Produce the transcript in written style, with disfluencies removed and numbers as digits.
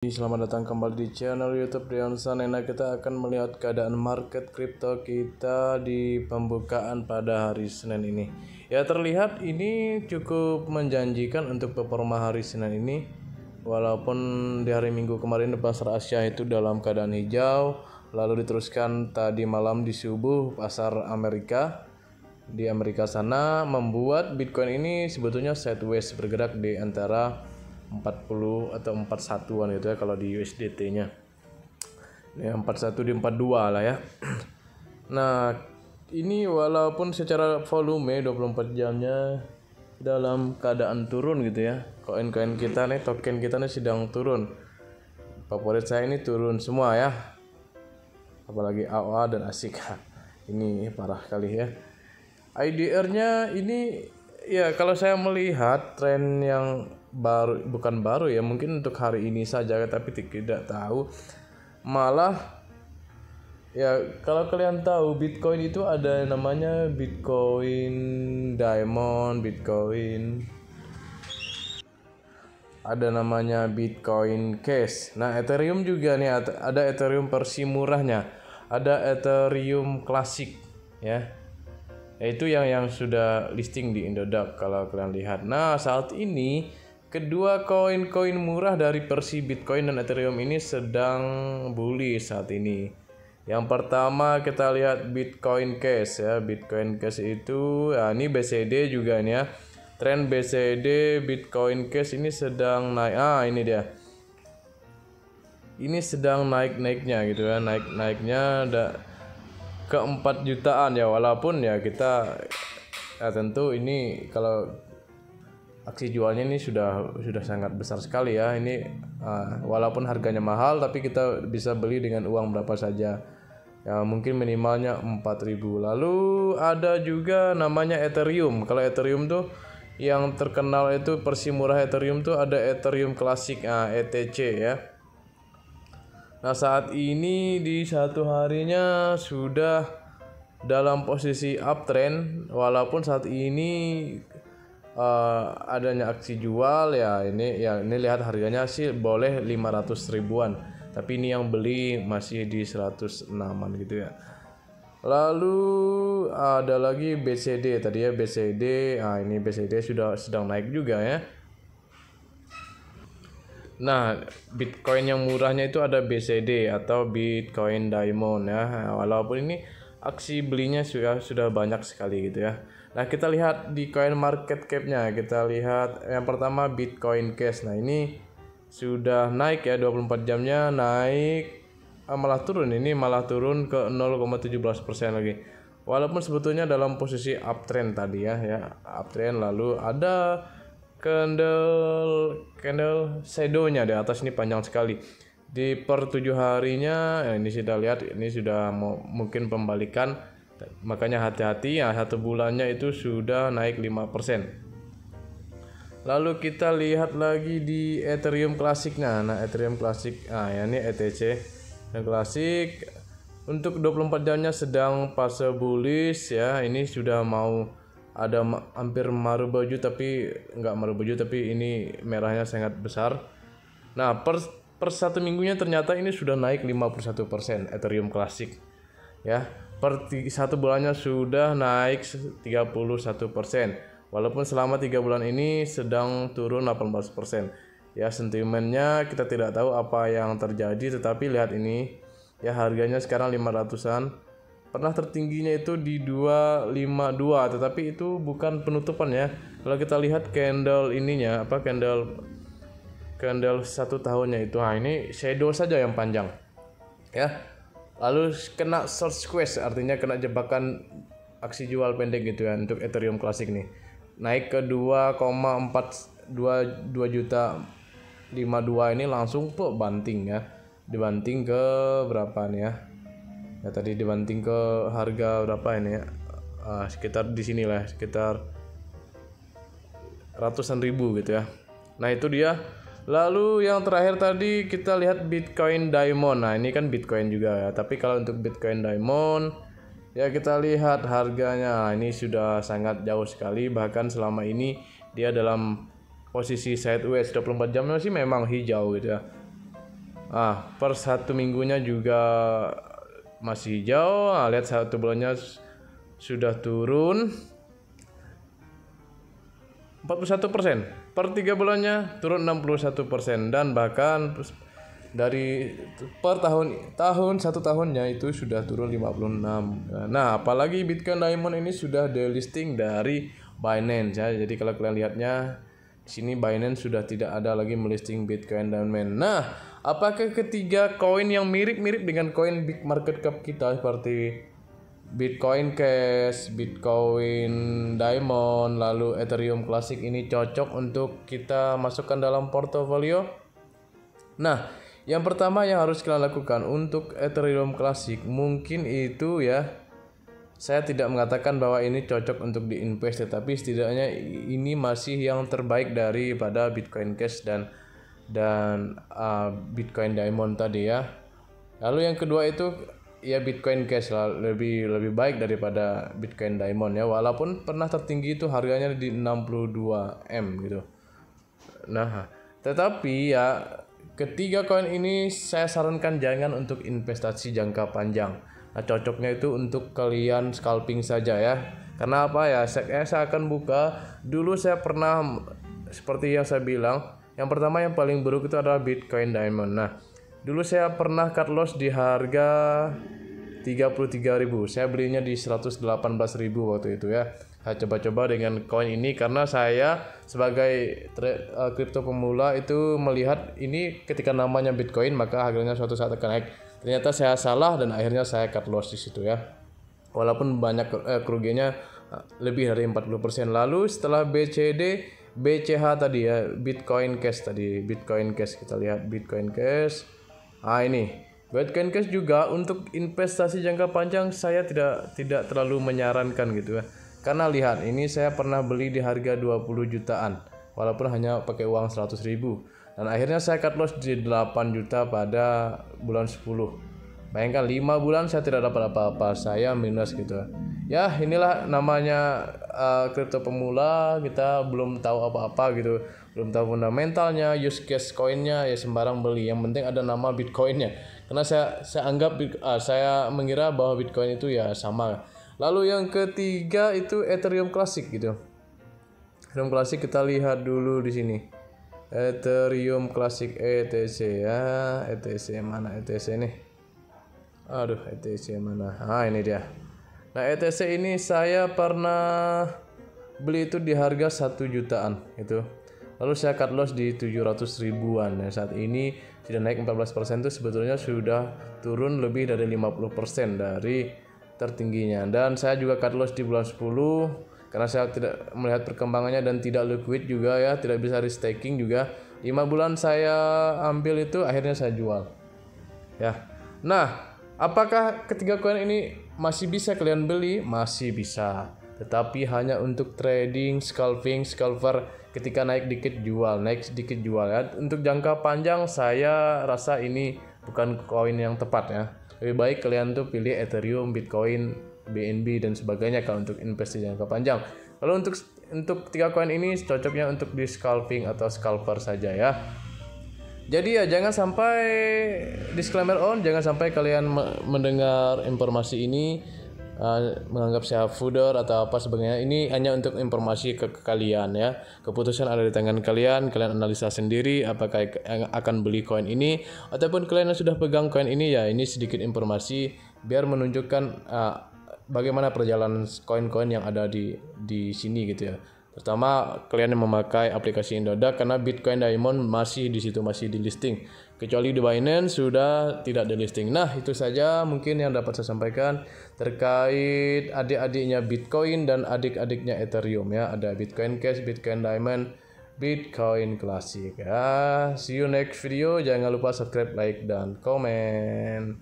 Selamat datang kembali di channel YouTube Rian Sanena. Kita akan melihat keadaan market kripto kita di pembukaan pada hari Senin ini. Ya, terlihat ini cukup menjanjikan untuk performa hari Senin ini. Walaupun di hari Minggu kemarin pasar Asia itu dalam keadaan hijau, lalu diteruskan tadi malam di subuh pasar Amerika. Di Amerika sana membuat Bitcoin ini sebetulnya sideways bergerak di antara 40 atau 41-an gitu ya kalau di USDT-nya. Ya, 41 di 42 lah ya. Nah, ini walaupun secara volume 24 jamnya dalam keadaan turun gitu ya. Koin-koin kita nih, token kita nih sedang turun. Favorit saya ini turun semua ya. Apalagi AOA dan ASIC. Ini parah kali ya. IDR-nya ini ya kalau saya melihat tren yang bukan baru ya, mungkin untuk hari ini saja tapi tidak tahu, malah ya kalau kalian tahu Bitcoin itu ada namanya Bitcoin Diamond, ada namanya Bitcoin Cash. Nah, Ethereum juga nih, ada Ethereum versi murahnya, ada Ethereum klasik ya. Itu yang sudah listing di Indodax kalau kalian lihat. Nah, saat ini kedua koin-koin murah dari versi Bitcoin dan Ethereum ini sedang bullish saat ini. Yang pertama kita lihat Bitcoin Cash ya. Bitcoin Cash itu ya, ini BCD juga nih ya. Tren BCD Bitcoin Cash ini sedang naik. Ini dia. Ini sedang naik-naiknya gitu ya. Naik-naiknya ada ke 4 jutaan ya, walaupun ya kita ya tentu ini kalau aksi jualnya ini sudah sangat besar sekali ya. Ini walaupun harganya mahal tapi kita bisa beli dengan uang berapa saja ya, mungkin minimalnya 4.000. Lalu ada juga namanya Ethereum. Kalau Ethereum tuh yang terkenal itu versi murah Ethereum tuh ada Ethereum klasik, ETC ya. Nah, saat ini di satu harinya sudah dalam posisi uptrend, walaupun saat ini adanya aksi jual ya. Ini lihat harganya sih boleh 500 ribuan, tapi ini yang beli masih di 106-an gitu ya. Lalu ada lagi BCD tadi ya, BCD. Ini BCD sudah sedang naik juga ya. Nah, Bitcoin yang murahnya itu ada BCD atau Bitcoin Diamond ya. Walaupun ini aksi belinya sudah banyak sekali gitu ya. Nah, kita lihat di coin market cap-nya. Kita lihat yang pertama Bitcoin Cash. Nah, ini sudah naik ya, 24 jamnya naik, malah turun. Ini malah turun ke 0,17% lagi. Walaupun sebetulnya dalam posisi uptrend tadi ya, uptrend. Lalu ada candle shadow-nya di atas ini panjang sekali. Di per 7 harinya ini sudah lihat, ini sudah mungkin pembalikan, makanya hati-hati ya. 1 bulannya itu sudah naik 5%. Lalu kita lihat lagi di Ethereum klasiknya. Nah, Ethereum klasik, ya ini ETC yang klasik untuk 24 jamnya sedang fase bullish ya. Ini sudah mau ada hampir maruboju, tapi enggak maruboju, tapi ini merahnya sangat besar. Nah, per 1 minggunya ternyata ini sudah naik 51% Ethereum klasik ya. Per 1 bulannya sudah naik 31%. Walaupun selama 3 bulan ini sedang turun 18%. Ya, sentimennya kita tidak tahu apa yang terjadi, tetapi lihat ini ya, harganya sekarang 500-an. Pernah tertingginya itu di 252, tetapi itu bukan penutupan ya. Kalau kita lihat candle ininya, candle 1 tahunnya itu, ini shadow saja yang panjang ya. Lalu kena short squeeze, artinya kena jebakan aksi jual pendek gitu ya untuk Ethereum klasik nih. Naik ke 2,42 juta 52, ini langsung banting ya. Dibanting ke berapa nih ya? Ya, tadi dibanting ke harga berapa ini ya? Sekitar di sini lah, sekitar ratusan ribu gitu ya. Nah, itu dia. Lalu yang terakhir tadi kita lihat Bitcoin Diamond. Nah, ini kan Bitcoin juga ya, tapi kalau untuk Bitcoin Diamond ya kita lihat harganya. Ini sudah sangat jauh sekali, bahkan selama ini dia dalam posisi sideways 24 jamnya sih memang hijau gitu ya. Per 1 minggunya juga masih hijau. Lihat 1 bulannya sudah turun 41%. Per 3 bulannya turun 61%, dan bahkan dari per tahun 1 tahunnya itu sudah turun 56. Nah, apalagi Bitcoin Diamond ini sudah delisting dari Binance ya. Jadi kalau kalian lihatnya di sini, Binance sudah tidak ada lagi melisting Bitcoin Diamond. Nah, apakah ketiga koin yang mirip-mirip dengan koin big market cap kita seperti Bitcoin Cash, Bitcoin Diamond, lalu Ethereum Classic ini cocok untuk kita masukkan dalam portofolio? Nah, yang pertama yang harus kalian lakukan untuk Ethereum Classic, mungkin itu ya, saya tidak mengatakan bahwa ini cocok untuk diinvest, tetapi setidaknya ini masih yang terbaik daripada Bitcoin Cash dan Bitcoin Diamond tadi ya. Lalu yang kedua itu ya Bitcoin Cash lah, lebih baik daripada Bitcoin Diamond ya, walaupun pernah tertinggi itu harganya di 62M gitu. Nah, tetapi ya ketiga koin ini saya sarankan jangan untuk investasi jangka panjang. Nah, cocoknya itu untuk kalian scalping saja ya. Karena apa ya? Saya akan buka. Dulu saya pernah seperti yang saya bilang, yang pertama yang paling buruk itu adalah Bitcoin Diamond. Nah, dulu saya pernah cut loss di harga 33.000. Saya belinya di 118.000 waktu itu ya. Saya coba-coba dengan koin ini karena saya sebagai kripto pemula itu melihat ini ketika namanya Bitcoin maka harganya suatu saat akan naik. Ternyata saya salah dan akhirnya saya cut loss di situ ya. Walaupun banyak kerugiannya lebih dari 40%. Lalu setelah BCH tadi ya, Bitcoin Cash tadi, Bitcoin Cash kita lihat Bitcoin Cash. Ini Bitcoin Cash juga untuk investasi jangka panjang saya tidak terlalu menyarankan gitu ya. Karena lihat, ini saya pernah beli di harga 20 jutaan walaupun hanya pakai uang 100.000, dan akhirnya saya cut loss di 8 juta pada bulan 10. Bayangkan 5 bulan saya tidak dapat apa-apa, saya minus gitu. Ya, inilah namanya kripto pemula, kita belum tahu apa-apa gitu. Belum tahu fundamentalnya, use case koinnya, ya sembarang beli. Yang penting ada nama Bitcoinnya. Karena saya mengira bahwa Bitcoin itu ya sama. Lalu yang ketiga itu Ethereum Classic gitu. Ethereum Classic kita lihat dulu di sini. Ethereum Classic ETC ya. ETC mana ETC nih? Aduh, ETC mana? Ini dia. Nah, ETC ini saya pernah beli itu di harga 1 jutaan itu. Lalu saya cut loss di 700 ribuan. Nah, saat ini sudah naik 14%, itu sebetulnya sudah turun lebih dari 50% dari tertingginya. Dan saya juga cut loss di bulan 10 karena saya tidak melihat perkembangannya dan tidak liquid juga ya, tidak bisa restaking juga. 5 bulan saya ambil itu, akhirnya saya jual ya. Nah, apakah ketiga koin ini masih bisa kalian beli? Masih bisa, tetapi hanya untuk trading, scalper, ketika naik dikit jual, naik sedikit jual ya. Untuk jangka panjang saya rasa ini bukan koin yang tepat ya. Lebih baik kalian tuh pilih Ethereum, Bitcoin, BNB dan sebagainya kalau untuk investasi jangka panjang. Lalu untuk 3 koin ini cocoknya untuk di scalping atau scalper saja ya. Jadi ya jangan sampai disclaimer jangan sampai kalian mendengar informasi ini menganggap saya fooder atau apa sebagainya. Ini hanya untuk informasi ke kalian ya. Keputusan ada di tangan kalian analisa sendiri apakah akan beli koin ini ataupun kalian yang sudah pegang koin ini ya. Ini sedikit informasi biar menunjukkan bagaimana perjalanan koin-koin yang ada di sini gitu ya. Pertama, kalian yang memakai aplikasi Indodax karena Bitcoin Diamond masih di situ, masih di listing. Kecuali di Binance sudah tidak di listing. Nah, itu saja mungkin yang dapat saya sampaikan terkait adik-adiknya Bitcoin dan adik-adiknya Ethereum ya. Ada Bitcoin Cash, Bitcoin Diamond, Bitcoin Classic ya. See you next video. Jangan lupa subscribe, like dan komen.